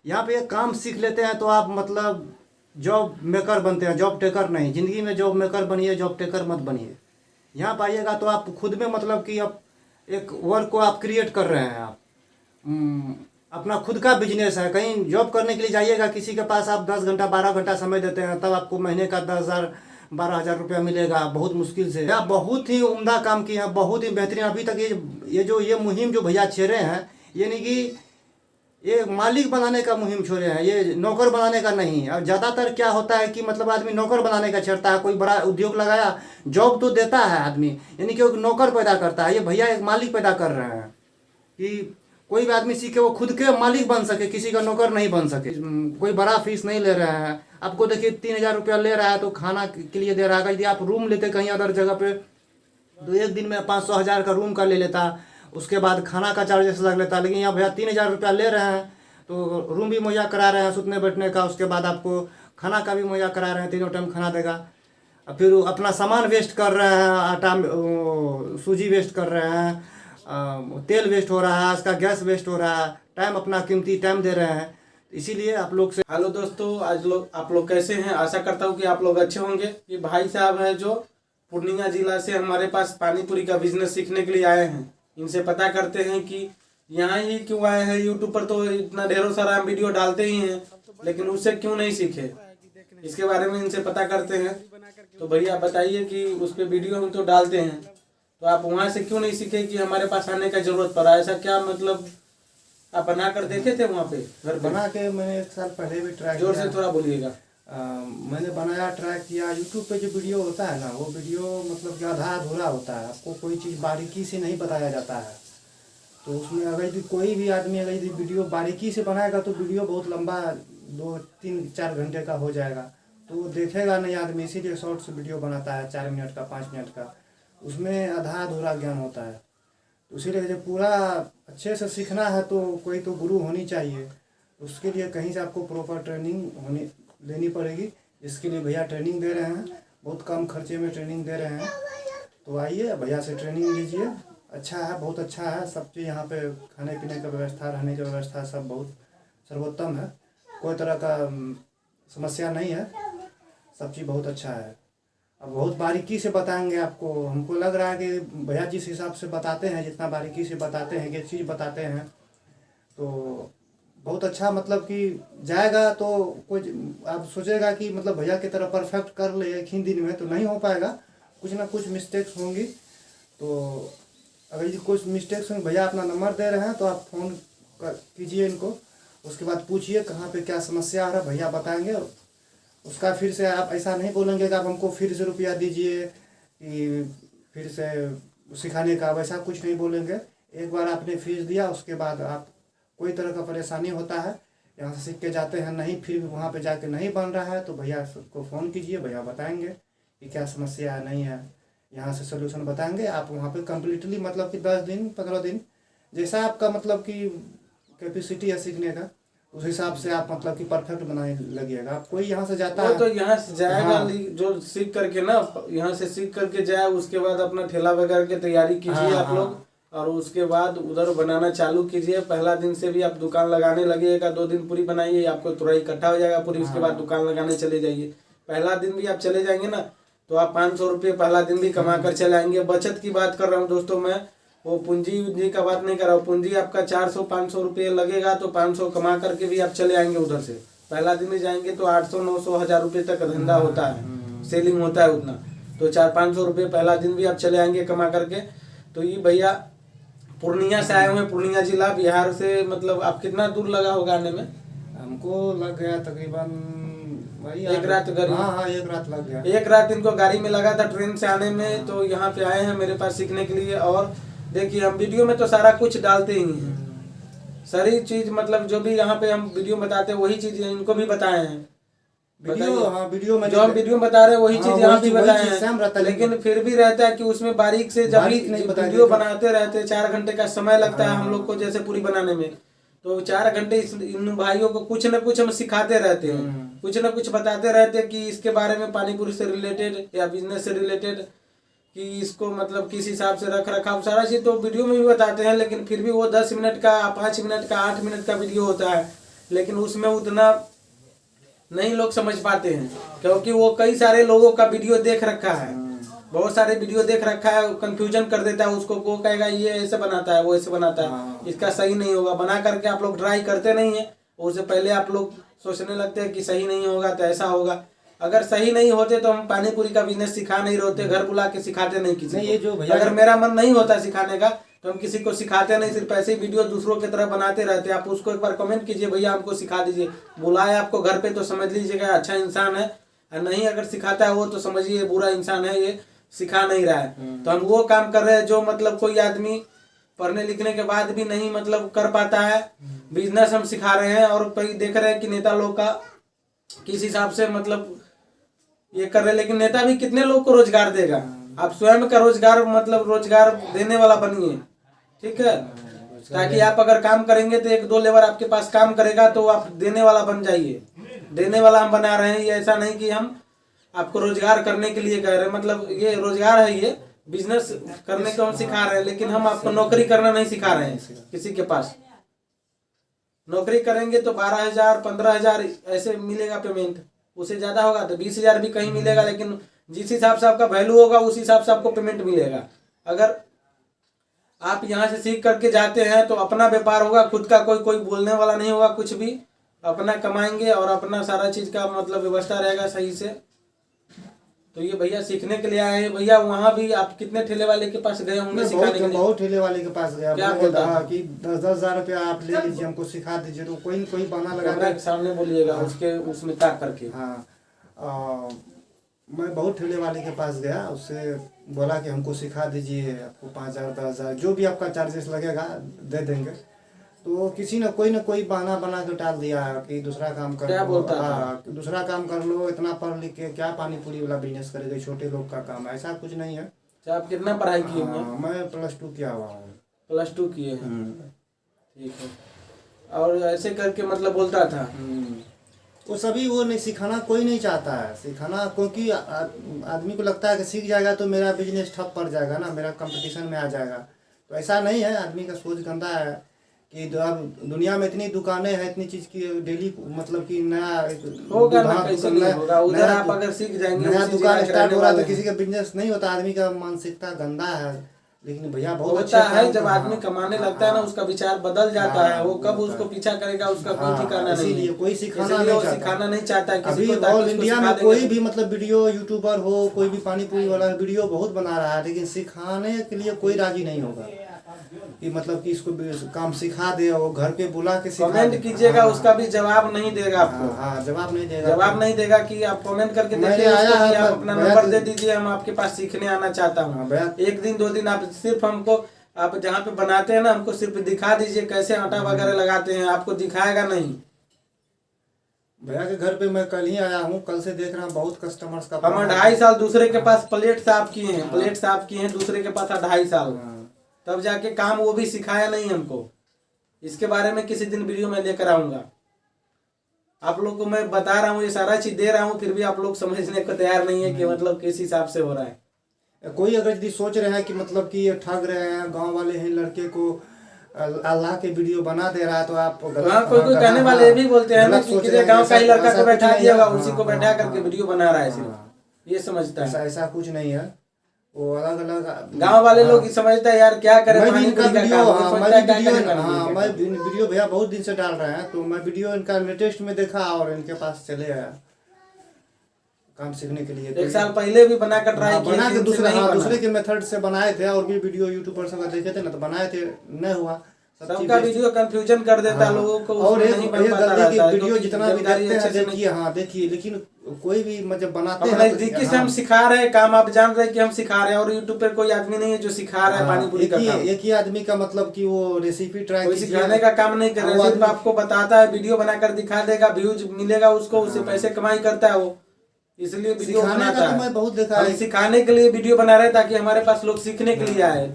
यहाँ पे एक काम सीख लेते हैं तो आप मतलब जॉब मेकर बनते हैं, जॉब टेकर नहीं। ज़िंदगी में जॉब मेकर बनिए, जॉब टेकर मत बनिए। यहाँ पाइएगा तो आप खुद में मतलब कि आप एक वर्क को आप क्रिएट कर रहे हैं। आप अपना खुद का बिजनेस है। कहीं जॉब करने के लिए जाइएगा, किसी के पास आप 10 घंटा 12 घंटा समय देते हैं, तब आपको महीने का 10,000 12,000 रुपया मिलेगा, बहुत मुश्किल से। या बहुत ही उम्दा काम किए हैं, बहुत ही बेहतरीन। अभी तक ये मुहिम जो भैया छेड़े हैं, यानी कि ये मालिक बनाने का मुहिम छोड़े हैं, ये नौकर बनाने का नहीं। और ज़्यादातर क्या होता है कि मतलब आदमी नौकर बनाने का छेड़ता है। कोई बड़ा उद्योग लगाया, जॉब तो देता है आदमी, यानी कि एक नौकर पैदा करता है। ये भैया एक मालिक पैदा कर रहे हैं कि कोई भी आदमी सीखे वो खुद के मालिक बन सके, किसी का नौकर नहीं बन सके। कोई बड़ा फीस नहीं ले रहे हैं। आपको देखिए 3,000 रुपया ले रहा है तो खाना के लिए दे रहा है। यदि आप रूम लेते कहीं अदर जगह पे तो एक दिन में 500 1000 का रूम का ले लेता, उसके बाद खाना का चार्जेस लग लेता। लेकिन यहाँ भैया 3,000 रुपया ले रहे हैं तो रूम भी मुहैया करा रहे हैं, सुतने बैठने का, उसके बाद आपको खाना का भी मुहैया करा रहे हैं, 3 टाइम खाना देगा। और फिर अपना सामान वेस्ट कर रहे हैं, आटा सूजी वेस्ट कर रहे हैं, तेल वेस्ट हो रहा है, इसका गैस वेस्ट हो रहा है, टाइम अपना कीमती टाइम दे रहे हैं। इसीलिए आप लोग से हेलो दोस्तों, आज आप लोग कैसे हैं? आशा करता हूँ कि आप लोग अच्छे होंगे। ये भाई साहब हैं जो पूर्णिया जिला से हमारे पास पानी पूरी का बिजनेस सीखने के लिए आए हैं। इनसे पता करते हैं कि यहाँ ही क्यों आए हैं। यूट्यूब पर तो इतना ढेरों सारा हम वीडियो डालते ही हैं, लेकिन उससे क्यों नहीं सीखे, इसके बारे में इनसे पता करते हैं। तो भैया बताइए कि उस पर वीडियो हम तो डालते हैं, तो आप वहाँ से क्यों नहीं सीखे कि हमारे पास आने का जरूरत पड़ा? ऐसा क्या मतलब आप बना कर देखे थे वहाँ पे घर पे? बना के मैंने 1 साल पहले भी ट्राई जोर किया। से थोड़ा बोलिएगा। मैंने बनाया, ट्राई किया। यूट्यूब पे जो वीडियो होता है ना, वो वीडियो मतलब कि आधा अधूरा होता है। आपको कोई चीज़ बारीकी से नहीं बताया जाता है। तो उसमें अगर यदि कोई भी आदमी अगर यदि वीडियो बारीकी से बनाएगा तो वीडियो बहुत लंबा 2 3 4 घंटे का हो जाएगा, तो वो देखेगा नहीं आदमी। इसीलिए शॉर्ट्स वीडियो बनाता है, 4 मिनट का 5 मिनट का। उसमें आधा अधूरा ज्ञान होता है। तो इसीलिए जब पूरा अच्छे से सीखना है तो कोई तो गुरु होनी चाहिए। उसके लिए कहीं से आपको प्रॉपर ट्रेनिंग लेनी पड़ेगी, जिसके लिए भैया ट्रेनिंग दे रहे हैं। बहुत कम खर्चे में ट्रेनिंग दे रहे हैं। तो आइए भैया से ट्रेनिंग लीजिए। अच्छा है, बहुत अच्छा है। सब चीज़ यहाँ पे खाने पीने का व्यवस्था, रहने की व्यवस्था सब बहुत सर्वोत्तम है। कोई तरह का समस्या नहीं है। सब चीज़ बहुत अच्छा है। अब बहुत बारीकी से बताएंगे आपको। हमको लग रहा है कि भैया जिस हिसाब से बताते हैं, जितना बारीकी से बताते हैं, कि चीज़ बताते हैं, तो बहुत अच्छा मतलब कि जाएगा। तो कोई आप सोचेगा कि मतलब भैया की तरह परफेक्ट कर ले एक ही दिन में, तो नहीं हो पाएगा। कुछ ना कुछ मिस्टेक्स होंगी। तो अगर यदि कुछ मिस्टेक्स होंगे, भैया अपना नंबर दे रहे हैं तो आप फ़ोन कीजिए इनको। उसके बाद पूछिए कहाँ पे क्या समस्या आ रहा है, भैया बताएंगे। उसका फिर से आप ऐसा नहीं बोलेंगे कि आप हमको फिर से रुपया दीजिए कि फिर से सिखाने का, वैसा कुछ नहीं बोलेंगे। एक बार आपने फीस दिया, उसके बाद आप कोई तरह का परेशानी होता है, यहाँ से सीख के जाते हैं, नहीं फिर भी वहाँ पे जाके नहीं बन रहा है, तो भैया को फ़ोन कीजिए, भैया बताएंगे कि क्या समस्या है, नहीं है। यहाँ से सोल्यूशन बताएंगे। आप वहाँ पे कम्प्लीटली मतलब कि 10 दिन 15 दिन जैसा आपका मतलब कि कैपेसिटी है सीखने का, उस हिसाब से आप मतलब कि परफेक्ट बनाने लगिएगा। आप कोई यहाँ से जाता है तो यहाँ से जाएगा। हाँ। जो सीख करके ना, यहाँ से सीख करके जाए, उसके बाद अपना ठेला वगैरह की तैयारी कीजिए हाँ, आप लोग। और उसके बाद उधर बनाना चालू कीजिए। पहला दिन से भी आप दुकान लगाने लगिएगा, 2 दिन पूरी बनाइए, आपको थोड़ा इकट्ठा हो जाएगा पूरी। उसके बाद दुकान लगाने चले जाइए। पहला दिन भी आप चले जाएंगे ना तो आप 500 रुपये पहला दिन भी कमा कर चले आएंगे। बचत की बात कर रहा हूँ दोस्तों मैं, वो पूंजी उंजी का बात नहीं कर रहा हूँ। पूंजी आपका 400-500 रुपये लगेगा, तो 500 कमा करके भी आप चले आएंगे उधर से। पहला दिन ही जाएंगे तो 800-900-1000 रुपये तक धंधा होता है, सेलिंग होता है उतना। तो 400-500 रुपये पहला दिन भी आप चले आएंगे कमा करके। तो ये भैया पूर्णिया से आए हुए हैं, पूर्णिया जिला बिहार से। मतलब आप कितना दूर लगा होगा आने में? हमको लग गया तकरीबन वही 1 रात गाड़ी। हाँ, 1 रात लग गया। 1 रात इनको गाड़ी में लगा था ट्रेन से आने में। तो यहाँ पे आए हैं मेरे पास सीखने के लिए। और देखिए हम वीडियो में तो सारा कुछ डालते ही हैं, सारी चीज मतलब जो भी यहाँ पे हम वीडियो बताते हैं वही चीज इनको भी बताए हैं। वीडियो में जो हम वीडियो बता रहे हैं वही चीज यहाँ भी बताए सेम रहता हैं। है, लेकिन फिर भी रहता है कि उसमें बारीक से जब भी वीडियो बनाते रहते हैं, 4 घंटे का समय लगता है हम लोग को जैसे पूरी बनाने में। तो 4 घंटे इन भाइयों को कुछ न कुछ हम सिखाते रहते हैं, कुछ न कुछ बताते रहते हैं कि इसके बारे में पानीपुरी से रिलेटेड या बिजनेस से रिलेटेड, कि इसको मतलब किस हिसाब से रख रखाव सारा चीज तो वीडियो में भी बताते हैं। लेकिन फिर भी वो 10 मिनट का, 5 मिनट का, 8 मिनट का वीडियो होता है। लेकिन उसमें उतना नहीं लोग समझ पाते हैं, क्योंकि वो कई सारे लोगों का वीडियो देख रखा है, बहुत सारे वीडियो देख रखा है, कंफ्यूजन कर देता है उसको। वो कहेगा ये ऐसे बनाता है, वो ऐसे बनाता है, इसका सही नहीं होगा। बना करके आप लोग ट्राई करते नहीं है, उससे पहले आप लोग सोचने लगते हैं कि सही नहीं होगा तो ऐसा होगा। अगर सही नहीं होते तो हम पानी पूरी का बिजनेस सिखा नहीं रहते, घर बुला के सिखाते नहीं किसी नहीं, ये जो को। भैया अगर मेरा मन नहीं होता सिखाने का तो हम किसी को सिखाते नहीं, सिर्फ ऐसे ही वीडियो दूसरों की तरह बनाते रहते। आप उसको एक बार कमेंट कीजिए, भैया हमको सिखा दीजिए। बुलाए आपको घर पे तो समझ लीजिएगा अच्छा इंसान है, और नहीं अगर सिखाता है वो तो समझिए बुरा इंसान है, ये सिखा नहीं रहा है। तो हम वो काम कर रहे हैं जो मतलब कोई आदमी पढ़ने लिखने के बाद भी नहीं मतलब कर पाता है, बिजनेस हम सिखा रहे हैं। और कई देख रहे हैं कि नेता लोग का किस हिसाब से मतलब ये कर रहे हैं, लेकिन नेता भी कितने लोग को रोजगार देगा। आप स्वयं का रोजगार मतलब रोजगार देने वाला बनिए, ठीक है, ताकि आप अगर काम करेंगे तो एक दो लेबर आपके पास काम करेगा तो आप देने वाला बन जाइए। देने वाला हम बना रहे हैं, ये ऐसा नहीं कि हम आपको रोजगार करने के लिए कह रहे हैं, मतलब ये रोजगार है, ये बिजनेस करने को हम सिखा रहे हैं, लेकिन हम आपको नौकरी करना नहीं सिखा रहे हैं। किसी के पास नौकरी करेंगे तो 12,000 15,000 ऐसे मिलेगा पेमेंट, उससे ज्यादा होगा तो 20,000 भी कहीं मिलेगा, लेकिन जिस हिसाब से आपका वैल्यू होगा उस हिसाब से आपको पेमेंट मिलेगा। अगर आप यहाँ से सीख करके जाते हैं तो अपना व्यापार होगा, खुद का कोई बोलने वाला नहीं होगा, कुछ भी अपना कमाएंगे और अपना सारा चीज का मतलब व्यवस्था रहेगा सही से। तो ये भैया सीखने के लिए आए हैं। भैया वहाँ भी आप कितने ठेले वाले के पास गए होंगे सिखाने के लिए? बहुत ठेले वाले के पास गया, क्या बोलता था कि 10,000 रुपया आप ले लीजिए, हमको सिखा दीजिए। तो कोई कोई बहाना लगा के सामने बोलिएगा, उसके उसमें ताक करके। हाँ, मैं बहुत ठेले वाले के पास गया, उससे बोला कि हमको सिखा दीजिए, आपको 5,000 10,000 जो भी आपका चार्जेस लगेगा दे देंगे। तो किसी ने कोई बहाना बना के टाल दिया कि दूसरा काम कर लो, दूसरा काम कर लो, इतना पढ़ लिख के क्या पानी पूरी वाला बिजनेस करेगा, छोटे लोग का काम, ऐसा कुछ नहीं है। आप कितना पढ़ाई किए हैं? मैं +2 किया हुआ हूँ। +2 किए हैं, ठीक है। और ऐसे करके मतलब बोलता था वो सभी वो नहीं सिखाना, कोई नहीं चाहता है सिखाना, क्योंकि आदमी को लगता है कि सीख जाएगा तो मेरा बिजनेस ठप पड़ जाएगा ना, मेरा कंपटीशन में आ जाएगा। तो ऐसा नहीं है, आदमी का सोच गंदा है कि अब दुनिया में इतनी दुकानें हैं, इतनी चीज की डेली मतलब कि नया होगा ना, कैसे नहीं होगा। उधर आप अगर सीख जाएंगे, नया दुकान स्टार्ट हो रहा है तो किसी का बिजनेस नहीं होता। आदमी का मानसिकता गंदा है। लेकिन भैया बहुत अच्छा है, जब आदमी कमाने लगता है ना उसका विचार बदल जाता है। वो कब उसको पीछा करेगा उसका कोई ठिकाना नहीं है। कोई सिखाना नहीं चाहता किसी को। ऑल इंडिया में कोई भी मतलब वीडियो यूट्यूबर हो, कोई भी पानी पूरी वाला वीडियो बहुत बना रहा है, लेकिन सिखाने के लिए कोई राजी नहीं होगा कि मतलब कि इसको काम सिखा दे और घर पे बुला के कमेंट कीजिएगा, उसका भी जवाब नहीं देगा आपको। जवाब नहीं देगा कि आप कमेंट करके देखिए, आप अपना नंबर दे दीजिए, हम आपके पास सीखने आना चाहता हूँ। 1 दिन 2 दिन आप सिर्फ हमको, आप जहाँ पे बनाते हैं ना, हमको सिर्फ दिखा दीजिए कैसे आटा वगैरह लगाते हैं, आपको दिखाएगा नहीं। भैया के घर पे मैं कल ही आया हूँ, कल से देख रहा हूँ बहुत कस्टमर्स का। हम 2.5 साल दूसरे के पास प्लेट साफ किए हैं, दूसरे के पास 2.5 साल, तब जाके काम वो भी सिखाया नहीं हमको। इसके बारे में किसी दिन वीडियो में लेकर आऊंगा। आप लोग को मैं बता रहा हूँ, ये सारा चीज दे रहा हूँ, फिर भी आप लोग समझने को तैयार नहीं है कि मतलब किस हिसाब से हो रहा है। कोई अगर यदि सोच रहे हैं कि मतलब कि ये ठग रहे हैं, गांव वाले हैं, लड़के को अल्लाह के वीडियो बना दे रहा है, तो आप कोई कहने वाले भी बोलते हैं कि गाँव का ही लड़का को बैठा दिया, उसी को बैठा करके वीडियो बना रहा है, सिर्फ ये समझता है। ऐसा कुछ नहीं है, वो अलग अलग गांव वाले लोग समझता है यार क्या करें। मैं वीडियो भैया बहुत दिन से डाल रहे हैं, तो मैं वीडियो इनका लेटेस्ट में देखा और इनके पास चले आया काम सीखने के लिए। 1 साल पहले भी बना कर ट्राई किया, दूसरे के मेथड से बनाए थे, और भी वीडियो यूट्यूबर से देखे थे ना, तो बनाए थे, नहीं हुआ। सबका वीडियो कंफ्यूजन कर देता है लोगों को, और वीडियो जितना भी देखते हैं देखिए, लेकिन कोई भी मतलब बनाते हैं नजदीकी से हम सिखा रहे हैं काम, आप जान रहे हैं कि हम सिखा रहे हैं, और यूट्यूब पे कोई आदमी नहीं है जो सिखा रहा है पानी पूरी का काम। एक ही आदमी का मतलब कि वो रेसिपी ट्राई, कोई सिखाने का काम नहीं कर रहा है, सिर्फ आपको बताता है, वीडियो बनाकर दिखा देगा, व्यूज मिलेगा उसको, उससे पैसे कमाई करता है वो, इसलिए वीडियो बनाता है। मैं बहुत देखा है, सिखाने के लिए वीडियो बना रहे हैं ताकि हमारे पास लोग सीखने के लिए आए।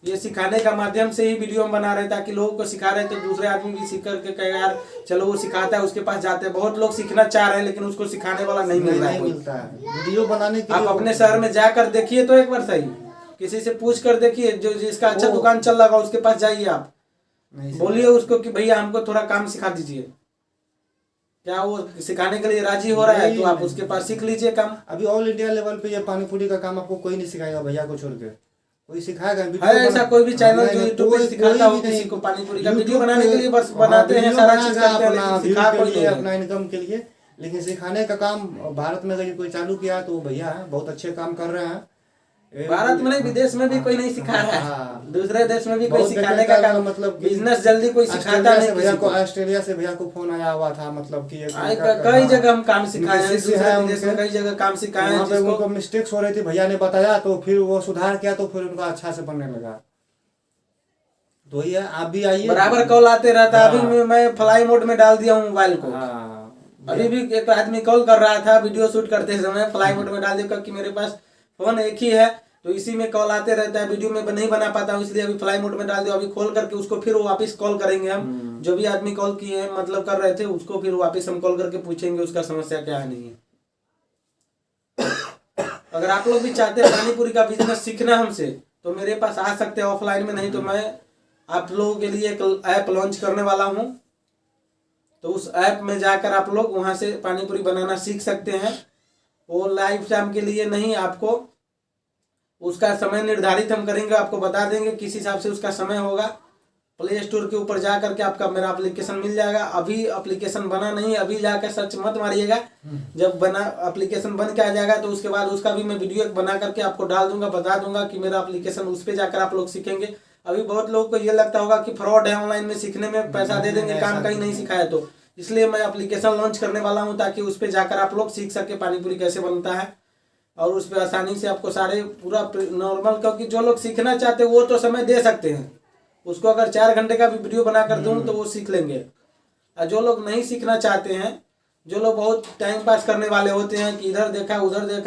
ये सिखाने का माध्यम से ही वीडियो हम बना रहे हैं, ताकि लोगों को सिखा रहे हैं तो दूसरे आदमी भी सीख करके कहे यार चलो वो सिखाता है, उसके पास जाते हैं। बहुत लोग सीखना चाह रहे हैं लेकिन उसको सिखाने वाला नहीं मिल रहा है। वीडियो बनाने के आप अपने शहर में जाकर देखिए तो एक बार सही, किसी से पूछ कर देखिए, जो जिसका अच्छा दुकान चल रहा है उसके पास जाइए, आप बोलिए उसको कि भैया हमको थोड़ा काम सिखा दीजिए, क्या वो सिखाने के लिए राजी हो रहा है? तो आप नहीं। उसके पास सीख लीजिए काम। अभी ऑल इंडिया लेवल पे ये पानी पूरी का काम आपको कोई नहीं सिखाएगा भैया को छोड़ के, कोई सिखाएगा है वीडियो ऐसा कोई भी चैनल जो नहीं, यूट्यूब पे कोई सिखाता हो भी किसी नहीं। को पानी पूरी का? YouTube वीडियो बनाने के लिए बस हाँ, बनाते हैं, वीडियो सारा बनाएगा चीज करते हैं, अपना लेकिन व्यू सिखा के कोई लिए, नहीं अपना है। इनकम के लिए, लेकिन सिखाने का काम भारत में अगर कोई चालू किया तो वो भैया है, बहुत अच्छे काम कर रहे हैं। भारत में नहीं, विदेश में भी कोई नहीं सिखा रहा है। हाँ। दूसरे देश में भी कोई बहुत सिखाने देखने का का काम, मतलब कि बिजनेस जल्दी कोई सिखाता ऑस्ट्रेलिया से नहीं भैया किसी को, को। ऑस्ट्रेलिया से भैया को फोन आया हुआ था, मतलब कि एक आई लड़का कई हाँ, जगह हम काम सिखाए उनके हैं, शिष्य दूसरे है विदेश में उनके, कई जगह काम सिखाए हैं वहाँ पे जिसको उनको मिस्टेक्स हो रही थी, भैया ने बताया तो फिर वो सुधार किया तो फिर उनका अच्छा से बनने लगा। तो ये आप भी आइए, बराबर कॉल आते रहता है। हाँ। अभी मैं फ्लाई मोड में डाल दिया हूँ मोबाइल को। हाँ अभी भी एक आदमी कॉल कर रहा था वीडियो शूट करते समय, फ्लाई मोड में डाल दिया क्योंकि मेरे पास फोन एक ही है, तो इसी में कॉल आते रहता है, वीडियो में नहीं बना पाता हूँ, इसलिए अभी फ्लाई मोड में डाल दिया। अभी खोल करके उसको फिर वापस कॉल करेंगे हम, जो भी आदमी कॉल किए हैं मतलब कर रहे थे उसको फिर वापस हम कॉल करके पूछेंगे उसका समस्या क्या है नहीं है। अगर आप लोग भी चाहते हैं पानी पूरी का बिजनेस सीखना हमसे तो मेरे पास आ सकते हैं ऑफलाइन में, नहीं तो मैं आप लोगों के लिए एक ऐप लॉन्च करने वाला हूँ, तो उस ऐप में जाकर आप लोग वहां से पानी पूरी बनाना सीख सकते हैं। वो लाइफ टाइम के लिए नहीं, आपको उसका समय निर्धारित हम करेंगे, आपको बता देंगे किस हिसाब से उसका समय होगा। प्ले स्टोर के ऊपर जा करके आपका मेरा एप्लीकेशन मिल जाएगा। अभी एप्लीकेशन बना नहीं, अभी जाकर सर्च मत मारिएगा, जब बना एप्लीकेशन बन के आ जाएगा तो उसके बाद उसका भी मैं वीडियो बना करके आपको डाल दूंगा, बता दूंगा कि मेरा एप्लीकेशन, उस पर जाकर आप लोग सीखेंगे। अभी बहुत लोगों को ये लगता होगा कि फ्रॉड है, ऑनलाइन में सीखने में पैसा दे देंगे, काम कहीं नहीं सिखाया, तो इसलिए मैं एप्लीकेशन लॉन्च करने वाला हूँ ताकि उस पर जाकर आप लोग सीख सके पानी पूरी कैसे बनता है, और उस पर आसानी से आपको सारे पूरा नॉर्मल, क्योंकि जो लोग सीखना चाहते हैं वो तो समय दे सकते हैं, उसको अगर 4 घंटे का भी वीडियो बना कर दूं तो वो सीख लेंगे। और जो लोग नहीं सीखना चाहते हैं, जो लोग बहुत टाइम पास करने वाले होते हैं कि इधर देखा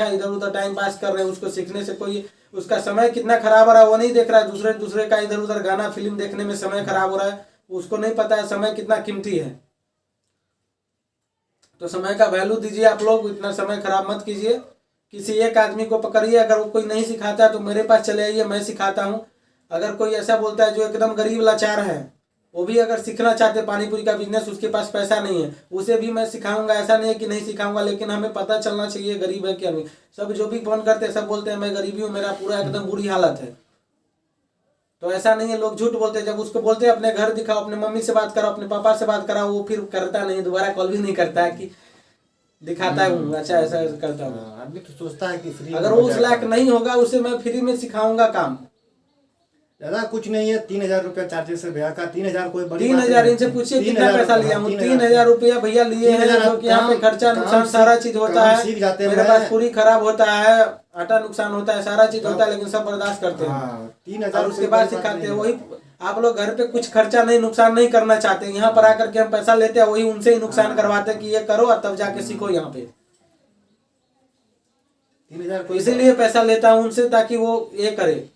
इधर उधर टाइम पास कर रहे हैं, उसको सीखने से कोई, उसका समय कितना खराब हो रहा है वो नहीं देख रहा है, दूसरे का इधर उधर गाना फिल्म देखने में समय खराब हो रहा है, उसको नहीं पता है समय कितना कीमती है। तो समय का वैल्यू दीजिए आप लोग, इतना समय खराब मत कीजिए। किसी एक आदमी को पकड़िए, अगर वो कोई नहीं सिखाता है तो मेरे पास चले आइए, मैं सिखाता हूँ। अगर कोई ऐसा बोलता है जो एकदम गरीब लाचार है, वो भी अगर सीखना चाहते हैं पानी पूरी का बिजनेस, उसके पास पैसा नहीं है, उसे भी मैं सिखाऊंगा, ऐसा नहीं है कि नहीं सिखाऊंगा, लेकिन हमें पता चलना चाहिए गरीब है कि अमीर। सब जो भी फोन करते हैं सब बोलते हैं मैं गरीबी हूँ, मेरा पूरा एकदम बुरी हालत है, तो ऐसा नहीं है, लोग झूठ बोलते हैं। जब उसको बोलते हैं अपने घर दिखाओ, अपने मम्मी से बात कराओ, अपने पापा से बात कराओ, वो फिर करता नहीं, दोबारा कॉल भी नहीं करता है कि दिखाता हूँ अच्छा ऐसा करता हूँ। आदमी तो सोचता है कि फ्री, अगर वो उस लायक नहीं होगा उसे मैं फ्री में सिखाऊंगा काम। ज्यादा कुछ नहीं है, 3,000 रुपया चार्जेस है भैया का। 3,000 कोई बड़ी 3,000 इनसे पूछिए कितना पैसा लिया हूँ। 3,000 रुपया भैया लिए हैं, 3,000 जो कि यहाँ पे खर्चा नुकसान सारा चीज होता है, मेरे पास पूरी खराब होता है, आटा नुकसान होता है, सारा चीज होता है, लेकिन सब बर्दाश्त करते हैं 3,000 और उसके बाद सिखाते हैं। वही आप लोग घर पे कुछ खर्चा नहीं, नुकसान नहीं करना चाहते, यहाँ पर आकर के हम पैसा लेते हैं, वही उनसे ही नुकसान करवाते हैं कि ये करो और तब जाके सीखो यहाँ पे। 3,000 तो इसीलिए पैसा लेता हूँ उनसे ताकि वो ये करे।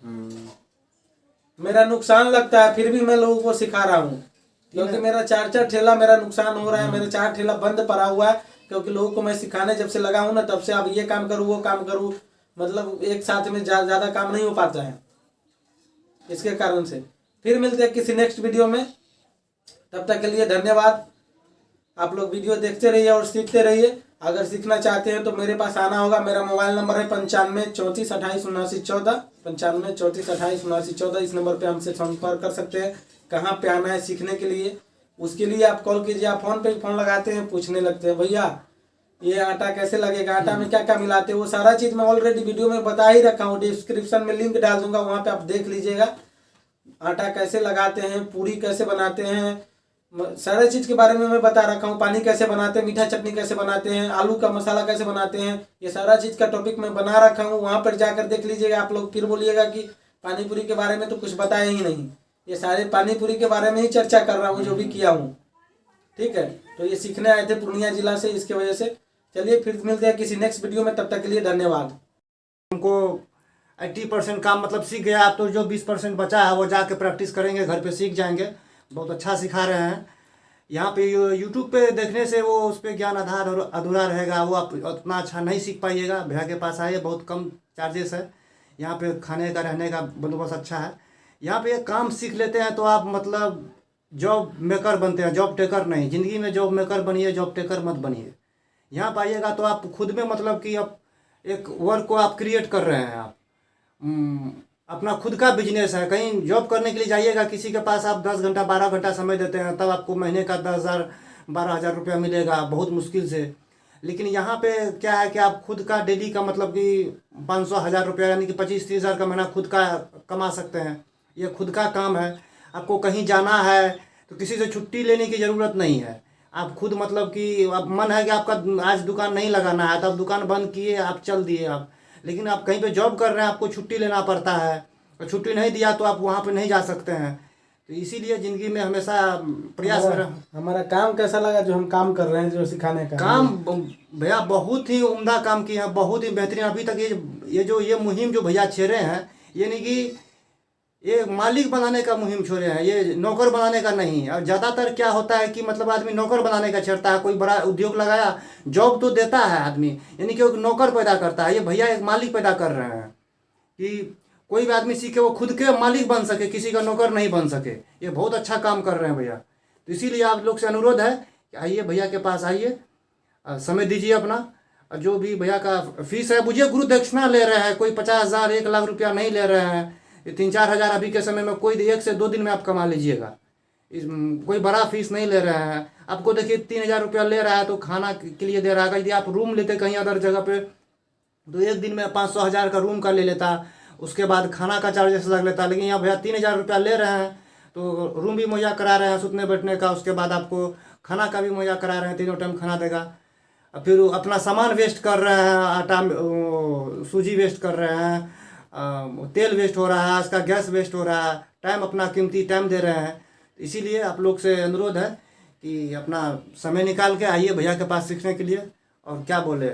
मेरा नुकसान लगता है फिर भी मैं लोगों को सिखा रहा हूँ, क्योंकि मेरा 4 ठेला मेरा नुकसान हो रहा है, मेरे 4 ठेला बंद पड़ा हुआ है, क्योंकि लोगों को मैं सिखाने जब से लगा हूँ ना तब से अब ये काम करूँ वो काम करूँ, मतलब एक साथ में ज्यादा काम नहीं हो पाता है, इसके कारण से। फिर मिलते हैं किसी नेक्स्ट वीडियो में, तब तक के लिए धन्यवाद। आप लोग वीडियो देखते रहिए और सीखते रहिए। अगर सीखना चाहते हैं तो मेरे पास आना होगा। मेरा मोबाइल नंबर है 95 34 28 79 14, 95 34 28 79 14। इस नंबर पे हमसे संपर्क कर सकते हैं। कहाँ पे आना है सीखने के लिए, उसके लिए आप कॉल कीजिए। आप फोन पे फोन लगाते हैं, पूछने लगते हैं भैया ये आटा कैसे लगेगा, आटा में क्या क्या मिलाते हैं, वो सारा चीज़ मैं ऑलरेडी वीडियो में बता ही रखा हूँ। डिस्क्रिप्शन में लिंक डाल दूंगा, वहाँ पे आप देख लीजिएगा आटा कैसे लगाते हैं, पूरी कैसे बनाते हैं, सारे चीज़ के बारे में मैं बता रखा हूँ। पानी कैसे बनाते हैं, मीठा चटनी कैसे बनाते हैं, आलू का मसाला कैसे बनाते हैं, ये सारा चीज़ का टॉपिक मैं बना रखा हूँ। वहाँ पर जाकर देख लीजिएगा। आप लोग फिर बोलिएगा कि पानी पूरी के बारे में तो कुछ बताया ही नहीं। ये सारे पानी पूरी के बारे में ही चर्चा कर रहा हूँ जो भी किया हूँ, ठीक है। तो ये सीखने आए थे पूर्णिया जिला से, इसके वजह से। चलिए फिर मिलते हैं किसी नेक्स्ट वीडियो में, तब तक के लिए धन्यवाद। हमको 80% काम मतलब सीख गया, आप तो जो 20% बचा है वो जाके प्रैक्टिस करेंगे, घर पे सीख जाएंगे। बहुत अच्छा सिखा रहे हैं। यहाँ पे यूट्यूब पे देखने से वो उस पर ज्ञान आधार और अधूरा रहेगा, वो आप उतना अच्छा नहीं सीख पाइएगा। भैया के पास आइए, बहुत कम चार्जेस है। यहाँ पे खाने का रहने का बंदोबस्त अच्छा है। यहाँ पे काम सीख लेते हैं तो आप मतलब जॉब मेकर बनते हैं, जॉब टेकर नहीं। ज़िंदगी में जॉब मेकर बनिए, जॉब टेकर मत बनिए। यहाँ पाइएगा तो आप खुद में मतलब कि आप एक वर्क को आप क्रिएट कर रहे हैं। आप अपना खुद का बिजनेस है। कहीं जॉब करने के लिए जाइएगा, किसी के पास आप 10 घंटा 12 घंटा समय देते हैं, तब आपको महीने का 10,000 12,000 रुपया मिलेगा, बहुत मुश्किल से। लेकिन यहाँ पे क्या है कि आप खुद का डेली का मतलब कि 500 1000 रुपया यानी कि 25-30 हज़ार का महीना खुद का कमा सकते हैं। ये खुद का काम है। आपको कहीं जाना है तो किसी से छुट्टी लेने की ज़रूरत नहीं है। आप खुद मतलब कि अब मन है कि आपका आज दुकान नहीं लगाना है, तो आप दुकान बंद किए, आप चल दिए आप। लेकिन आप कहीं पे जॉब कर रहे हैं, आपको छुट्टी लेना पड़ता है, और छुट्टी नहीं दिया तो आप वहाँ पे नहीं जा सकते हैं। तो इसीलिए ज़िंदगी में हमेशा प्रयास करें। हमारा काम कैसा लगा जो हम काम कर रहे हैं, जो सिखाने का काम भैया बहुत ही उम्दा काम किए हैं, बहुत ही बेहतरीन। अभी तक ये मुहिम जो भैया छेड़े हैं, यानी कि ये मालिक बनाने का मुहिम छोड़े हैं, ये नौकर बनाने का नहीं। और ज़्यादातर क्या होता है कि मतलब आदमी नौकर बनाने का छेड़ता है। कोई बड़ा उद्योग लगाया, जॉब तो देता है आदमी, यानी कि एक नौकर पैदा करता है। ये भैया एक मालिक पैदा कर रहे हैं कि कोई भी आदमी सीखे वो खुद के मालिक बन सके, किसी का नौकर नहीं बन सके। ये बहुत अच्छा काम कर रहे हैं भैया। तो इसीलिए आप लोग से अनुरोध है कि आइए भैया के पास आइए, समय दीजिए अपना। जो भी भैया का फीस है, मुझे गुरु दक्षिणा ले रहे हैं, कोई 50,000 1 लाख रुपया नहीं ले रहे हैं। ये 3-4 हज़ार अभी के समय में कोई 1 से 2 दिन में आप कमा लीजिएगा। कोई बड़ा फीस नहीं ले रहे हैं। आपको देखिए 3,000 रुपया ले रहा है तो खाना के लिए दे रहा है। यदि आप रूम लेते कहीं अदर जगह पे तो एक दिन में 500 हज़ार का रूम का ले लेता, उसके बाद खाना का चार्जेस लग लेता। लेकिन यहाँ भैया 3,000 रुपया ले रहे हैं तो रूम भी मुहैया करा रहे हैं, सुतने बैठने का, उसके बाद आपको खाना का भी मुहैया करा रहे हैं, 3 टाइम खाना देगा। फिर अपना सामान वेस्ट कर रहे हैं, आटा सूजी वेस्ट कर रहे हैं, तेल वेस्ट हो रहा है, इसका गैस वेस्ट हो रहा है, टाइम अपना कीमती टाइम दे रहे हैं। इसीलिए आप लोग से अनुरोध है कि अपना समय निकाल के आइए भैया के पास सीखने के लिए। और क्या बोले।